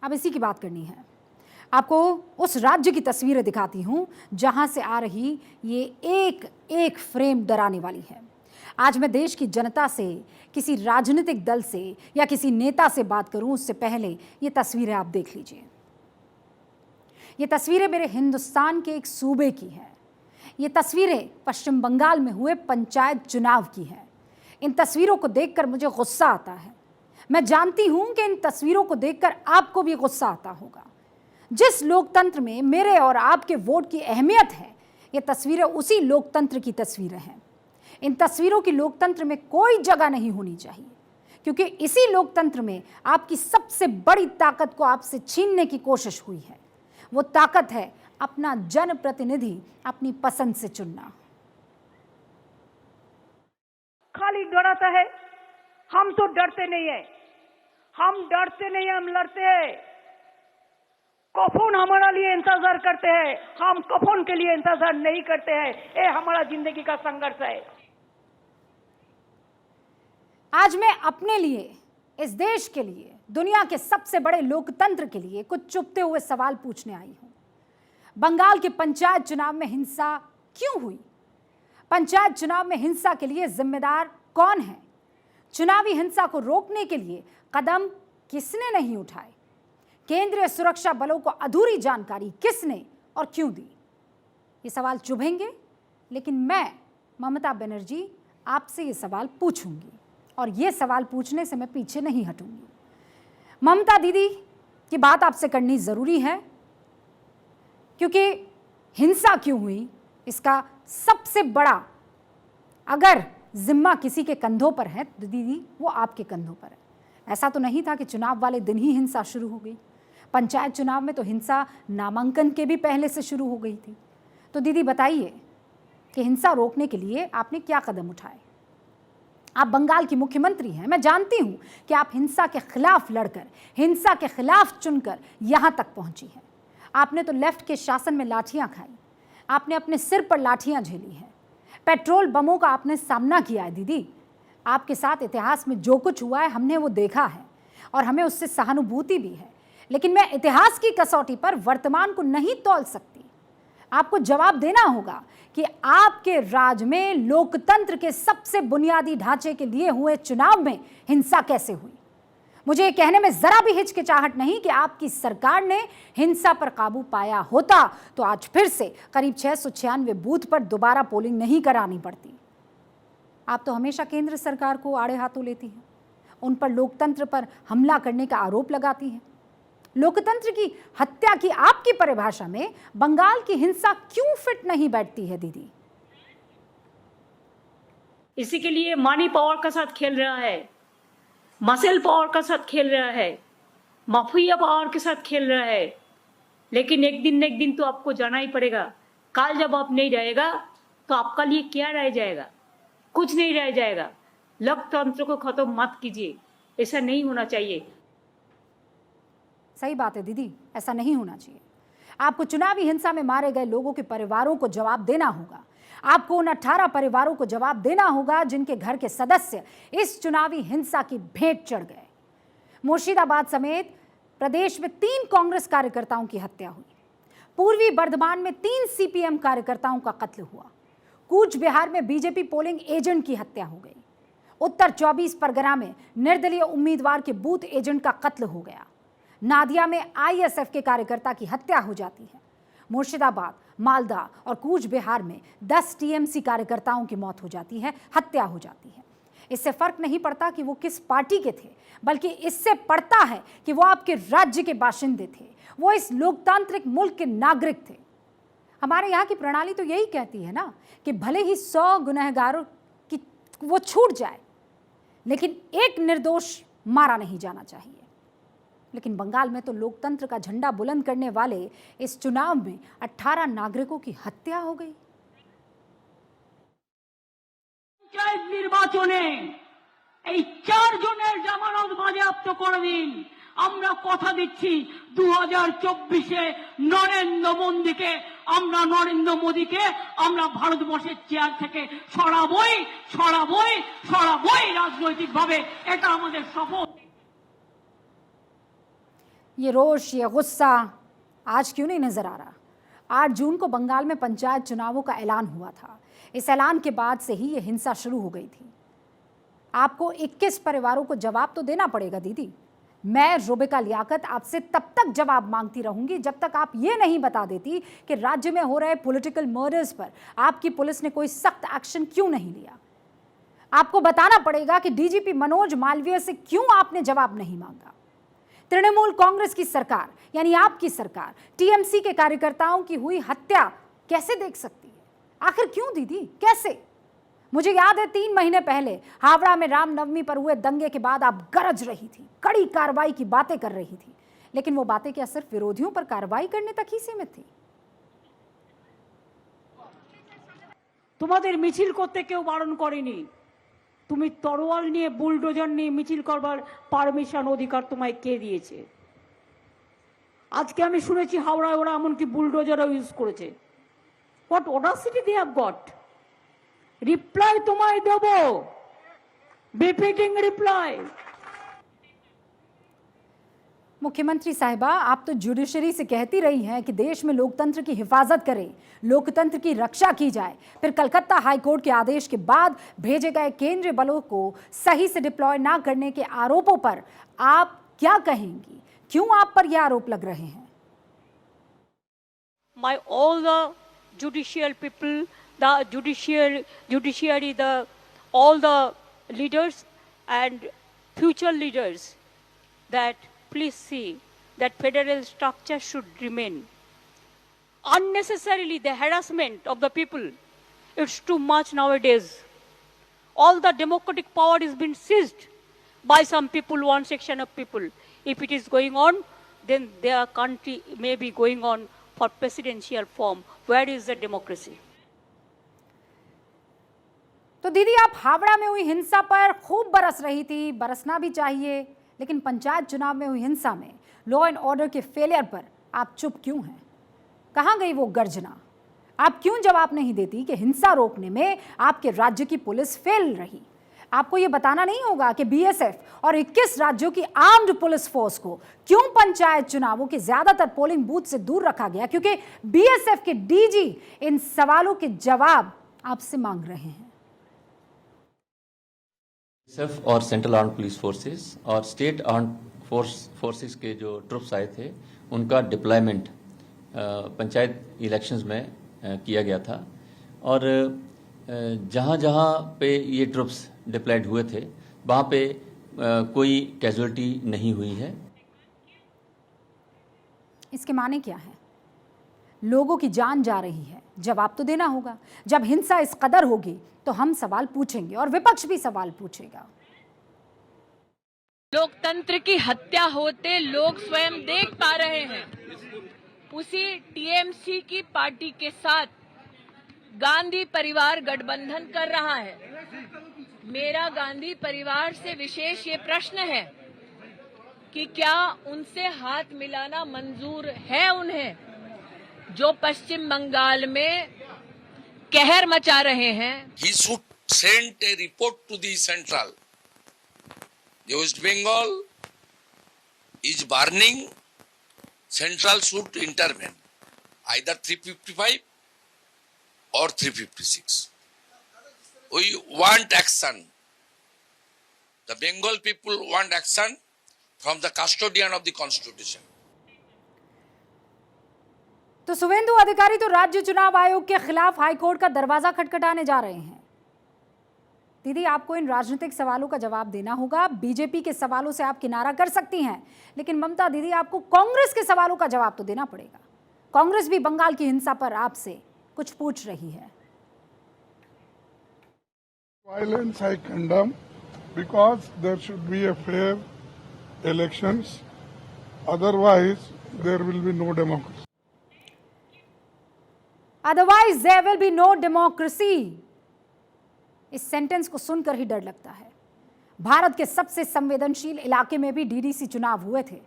अब इसी की बात करनी है। आपको उस राज्य की तस्वीरें दिखाती हूं जहां से आ रही ये एक एक फ्रेम डराने वाली है। आज मैं देश की जनता से, किसी राजनीतिक दल से या किसी नेता से बात करूं उससे पहले ये तस्वीरें आप देख लीजिए। ये तस्वीरें मेरे हिंदुस्तान के एक सूबे की हैं। ये तस्वीरें पश्चिम बंगाल में हुए पंचायत चुनाव की हैं। इन तस्वीरों को देखकर मुझे गुस्सा आता है। मैं जानती हूं कि इन तस्वीरों को देखकर आपको भी गुस्सा आता होगा। जिस लोकतंत्र में मेरे और आपके वोट की अहमियत है, ये तस्वीरें उसी लोकतंत्र की तस्वीरें हैं। इन तस्वीरों की लोकतंत्र में कोई जगह नहीं होनी चाहिए, क्योंकि इसी लोकतंत्र में आपकी सबसे बड़ी ताकत को आपसे छीनने की कोशिश हुई है। वो ताकत है अपना जनप्रतिनिधि अपनी पसंद से चुनना। खाली डराता है। हम तो डरते नहीं है, हम डरते नहीं, हम लड़ते हैं। कफन हमारा लिए इंतजार करते हैं, हम कफन के लिए इंतजार नहीं करते हैं। ये हमारा जिंदगी का संघर्ष है। आज मैं अपने लिए, इस देश के लिए, दुनिया के सबसे बड़े लोकतंत्र के लिए कुछ चुभते हुए सवाल पूछने आई हूं। बंगाल के पंचायत चुनाव में हिंसा क्यों हुई? पंचायत चुनाव में हिंसा के लिए जिम्मेदार कौन है? चुनावी हिंसा को रोकने के लिए कदम किसने नहीं उठाए? केंद्रीय सुरक्षा बलों को अधूरी जानकारी किसने और क्यों दी? ये सवाल चुभेंगे, लेकिन मैं ममता बनर्जी आपसे ये सवाल पूछूंगी और ये सवाल पूछने से मैं पीछे नहीं हटूंगी। ममता दीदी की बात आपसे करनी जरूरी है, क्योंकि हिंसा क्यों हुई इसका सबसे बड़ा अगर जिम्मा किसी के कंधों पर है तो दीदी वो आपके कंधों पर है। ऐसा तो नहीं था कि चुनाव वाले दिन ही हिंसा शुरू हो गई। पंचायत चुनाव में तो हिंसा नामांकन के भी पहले से शुरू हो गई थी। तो दीदी बताइए कि हिंसा रोकने के लिए आपने क्या कदम उठाए? आप बंगाल की मुख्यमंत्री हैं। मैं जानती हूं कि आप हिंसा के खिलाफ लड़कर, हिंसा के खिलाफ चुनकर यहां तक पहुंची हैं। आपने तो लेफ्ट के शासन में लाठियां खाई, आपने अपने सिर पर लाठियां झेली हैं, पेट्रोल बमों का आपने सामना किया है। दीदी, आपके साथ इतिहास में जो कुछ हुआ है हमने वो देखा है और हमें उससे सहानुभूति भी है, लेकिन मैं इतिहास की कसौटी पर वर्तमान को नहीं तौल सकती। आपको जवाब देना होगा कि आपके राज में लोकतंत्र के सबसे बुनियादी ढांचे के लिए हुए चुनाव में हिंसा कैसे हुई। मुझे ये कहने में जरा भी हिचकिचाहट नहीं कि आपकी सरकार ने हिंसा पर काबू पाया होता तो आज फिर से करीब 696 बूथ पर दोबारा पोलिंग नहीं करानी पड़ती। आप तो हमेशा केंद्र सरकार को आड़े हाथों लेती हैं, उन पर लोकतंत्र पर हमला करने का आरोप लगाती हैं। लोकतंत्र की हत्या की आपकी परिभाषा में बंगाल की हिंसा क्यों फिट नहीं बैठती है दीदी? इसी के लिए मनी पावर का साथ खेल रहा है, मसल पावर का साथ खेल रहा है, माफिया पावर के साथ खेल रहा है। लेकिन एक दिन न एक दिन तो आपको जाना ही पड़ेगा। कल जब आप नहीं रहेगा तो आपका लिए क्या रह जाएगा? कुछ नहीं रह जाएगा। लोकतंत्र को खत्म मत कीजिए, ऐसा नहीं होना चाहिए। सही बात है दीदी, ऐसा नहीं होना चाहिए। आपको चुनावी हिंसा में मारे गए लोगों के परिवारों को जवाब देना होगा। आपको उन 18 परिवारों को जवाब देना होगा जिनके घर के सदस्य इस चुनावी हिंसा की भेंट चढ़ गए। मुर्शिदाबाद समेत प्रदेश में 3 कांग्रेस कार्यकर्ताओं की हत्या हुई। पूर्वी बर्धमान में 3 सीपीएम कार्यकर्ताओं का कत्ल हुआ। कूच बिहार में बीजेपी पोलिंग एजेंट की हत्या हो गई। उत्तर 24 परगना में निर्दलीय उम्मीदवार के बूथ एजेंट का कत्ल हो गया। नादिया में आईएसएफ के कार्यकर्ता की हत्या हो जाती है। मुर्शिदाबाद, मालदा और कूच बिहार में 10 टीएमसी कार्यकर्ताओं की मौत हो जाती है, हत्या हो जाती है। इससे फर्क नहीं पड़ता कि वो किस पार्टी के थे, बल्कि इससे पड़ता है कि वो आपके राज्य के बाशिंदे थे, वो इस लोकतांत्रिक मुल्क के नागरिक थे। हमारे यहाँ की प्रणाली तो यही कहती है ना कि भले ही 100 गुनहगारों की वो छूट जाए, लेकिन एक निर्दोष मारा नहीं जाना चाहिए। लेकिन बंगाल में तो लोकतंत्र का झंडा बुलंद करने वाले इस चुनाव में 18 नागरिकों की हत्या हो गई। पंचायत निर्वाचने 4 জনের জামানত বাজেয়াপ্ত করে দিন। আমরা কথা দিচ্ছি 2024-এ নরেন্দ্র মোদীকে আমরা ভারতবর্ষের চেয়ার থেকে সরাবই রাজনৈতিকভাবে। এটা আমাদের শপথ। ये रोष, ये गुस्सा आज क्यों नहीं नजर आ रहा? 8 जून को बंगाल में पंचायत चुनावों का ऐलान हुआ था। इस ऐलान के बाद से ही ये हिंसा शुरू हो गई थी। आपको 21 परिवारों को जवाब तो देना पड़ेगा दीदी। मैं रुबिका लियाकत आपसे तब तक जवाब मांगती रहूंगी जब तक आप ये नहीं बता देती कि राज्य में हो रहे पॉलिटिकल मर्डर्स पर आपकी पुलिस ने कोई सख्त एक्शन क्यों नहीं लिया। आपको बताना पड़ेगा कि डीजीपी मनोज मालवीय से क्यों आपने जवाब नहीं मांगा। तृणमूल कांग्रेस की सरकार यानी आपकी सरकार टीएमसी के कार्यकर्ताओं की हुई हत्या कैसे देख सकती है? आखिर क्यों दीदी, कैसे? मुझे याद है 3 महीने पहले हावड़ा में रामनवमी पर हुए दंगे के बाद आप गरज रही थी, कड़ी कार्रवाई की बातें कर रही थी, लेकिन वो बातें क्या सिर्फ विरोधियों पर कार्रवाई करने तक ही सीमित थी? তোমাদের মিছিল করতে কেউ বারণ করেনি। তুমি তরোয়াল নিয়ে বুলডোজার নিয়ে মিছিল করবার পারমিশন অধিকার তোমায় কে দিয়েছে? আজকে আমি শুনেছি হাওড়ায় ওরা এমনকি বুলডোজারও ইউজ করেছে। What audacity they have got. Reply তোমায় দেব, বিপিটিং রিপ্লাই। मुख्यमंत्री साहिबा, आप तो जुडिशरी से कहती रही हैं कि देश में लोकतंत्र की हिफाजत करें, लोकतंत्र की रक्षा की जाए, फिर कलकत्ता हाईकोर्ट के आदेश के बाद भेजे गए केंद्रीय बलों को सही से डिप्लॉय ना करने के आरोपों पर आप क्या कहेंगी? क्यों आप पर यह आरोप लग रहे हैं? My all the judicial people, the judiciary, all the leaders and future leaders, that please see that federal structure should remain. Unnecessarily the harassment of the people, it's too much nowadays. All the democratic power is being seized by some people, one section of people. If it is going on, then their country may be going on for presidential form. Where is the democracy? तो दीदी, आप हावड़ा में हुई हिंसा पर खूब बरस रही थी, बरसना भी चाहिए, लेकिन पंचायत चुनाव में हुई हिंसा में लॉ एंड ऑर्डर के फेलियर पर आप चुप क्यों हैं? कहां गई वो गर्जना? आप क्यों जवाब नहीं देती कि हिंसा रोकने में आपके राज्य की पुलिस फेल रही? आपको ये बताना नहीं होगा कि बीएसएफ और 21 राज्यों की आर्म्ड पुलिस फोर्स को क्यों पंचायत चुनावों के ज्यादातर पोलिंग बूथ से दूर रखा गया? क्योंकि बीएसएफ के डीजी इन सवालों के जवाब आपसे मांग रहे हैं। बीएसएफ और सेंट्रल आर्म्ड पुलिस फोर्सेस और स्टेट आर्म्ड फोर्सेस के जो ट्रुप्स आए थे, उनका डिप्लॉयमेंट पंचायत इलेक्शंस में किया गया था। और जहां जहां पे ये ट्रुप्स डिप्लॉयड हुए थे, वहां पे कोई कैजुअलिटी नहीं हुई है। इसके माने क्या है? लोगों की जान जा रही है, जवाब तो देना होगा। जब हिंसा इस कदर होगी तो हम सवाल पूछेंगे और विपक्ष भी सवाल पूछेगा। लोकतंत्र की हत्या होते लोग स्वयं देख पा रहे हैं। उसी टीएमसी की पार्टी के साथ गांधी परिवार गठबंधन कर रहा है। मेरा गांधी परिवार से विशेष ये प्रश्न है कि क्या उनसे हाथ मिलाना मंजूर है उन्हें, जो पश्चिम बंगाल में कहर मचा रहे हैं? He should send a report to the central. The West Bengal is burning. Central should intervene, either 355 or 356. We want action. The Bengal people want action from the custodian of the constitution. तो शुभेंदु अधिकारी तो राज्य चुनाव आयोग के खिलाफ high court का दरवाजा खटखटाने जा रहे हैं। दीदी, आपको इन राजनीतिक सवालों का जवाब देना होगा। बीजेपी के सवालों से आप किनारा कर सकती हैं, लेकिन ममता दीदी, आपको कांग्रेस के सवालों का जवाब तो देना पड़ेगा। कांग्रेस भी बंगाल की हिंसा पर आपसे कुछ पूछ रही है। Violence I condemn because there should be a fair elections. Otherwise, there will be no democracy. Otherwise there will be no democracy. इस सेंटेंस को सुनकर ही डर लगता है। भारत के सबसे संवेदनशील इलाके में भी डीडीसी चुनाव हुए थे।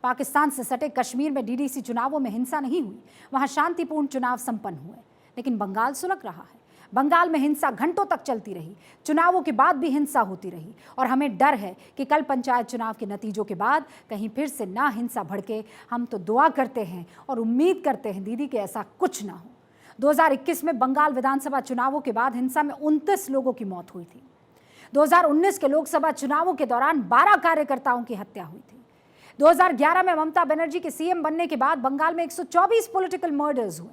पाकिस्तान से सटे कश्मीर में डीडीसी चुनावों में हिंसा नहीं हुई, वहां शांतिपूर्ण चुनाव संपन्न हुए। लेकिन बंगाल सुलग रहा है। बंगाल में हिंसा घंटों तक चलती रही, चुनावों के बाद भी हिंसा होती रही और हमें डर है कि कल पंचायत चुनाव के नतीजों के बाद कहीं फिर से ना हिंसा भड़के। हम तो दुआ करते हैं और उम्मीद करते हैं दीदी कि ऐसा कुछ ना हो। 2021 में बंगाल विधानसभा चुनावों के बाद हिंसा में 29 लोगों की मौत हुई थी। 2019 के लोकसभा चुनावों के दौरान 12 कार्यकर्ताओं की हत्या हुई थी। 2011 में ममता बनर्जी के सीएम बनने के बाद बंगाल में 124 पॉलिटिकल मर्डर्स हुए।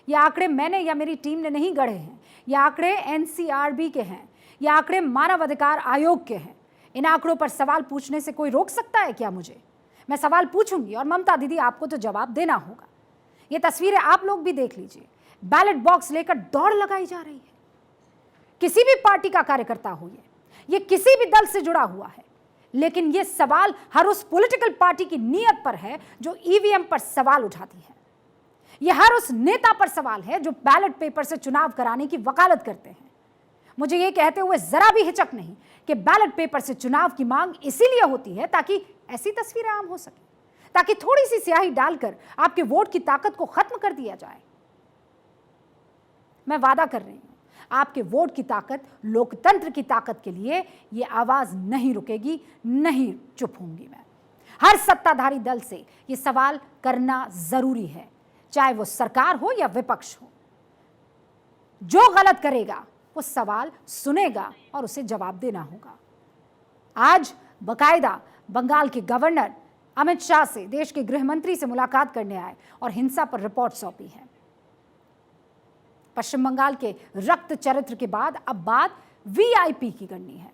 ये आंकड़े मैंने या मेरी टीम ने नहीं गढ़े हैं, ये आंकड़े एनसीआरबी के हैं, ये आंकड़े मानव अधिकार आयोग के हैं। इन आंकड़ों पर सवाल पूछने से कोई रोक सकता है क्या मुझे? मैं सवाल पूछूंगी और ममता दीदी आपको तो जवाब देना होगा। ये तस्वीरें आप लोग भी देख लीजिए। बैलेट बॉक्स लेकर दौड़ लगाई जा रही है। किसी भी पार्टी का कार्यकर्ता हो, ये किसी भी दल से जुड़ा हुआ है, लेकिन ये सवाल हर उस पॉलिटिकल पार्टी की नीयत पर है जो ईवीएम पर सवाल उठाती है। ये हर उस नेता पर सवाल है जो बैलेट पेपर से चुनाव कराने की वकालत करते हैं। मुझे ये कहते हुए जरा भी हिचक नहीं कि बैलेट पेपर से चुनाव की मांग इसीलिए होती है ताकि ऐसी तस्वीरें आम हो सके, ताकि थोड़ी सी स्याही डालकर आपके वोट की ताकत को खत्म कर दिया जाए। मैं वादा कर रही हूं, आपके वोट की ताकत, लोकतंत्र की ताकत के लिए ये आवाज नहीं रुकेगी, नहीं चुप होंगी मैं। हर सत्ताधारी दल से ये सवाल करना जरूरी है, चाहे वो सरकार हो या विपक्ष हो। जो गलत करेगा वो सवाल सुनेगा और उसे जवाब देना होगा। आज बकायदा बंगाल के गवर्नर अमित शाह से, देश के गृह मंत्री से मुलाकात करने आए और हिंसा पर रिपोर्ट सौंपी है। पश्चिम बंगाल के रक्त चरित्र के बाद अब बात वीआईपी की करनी है।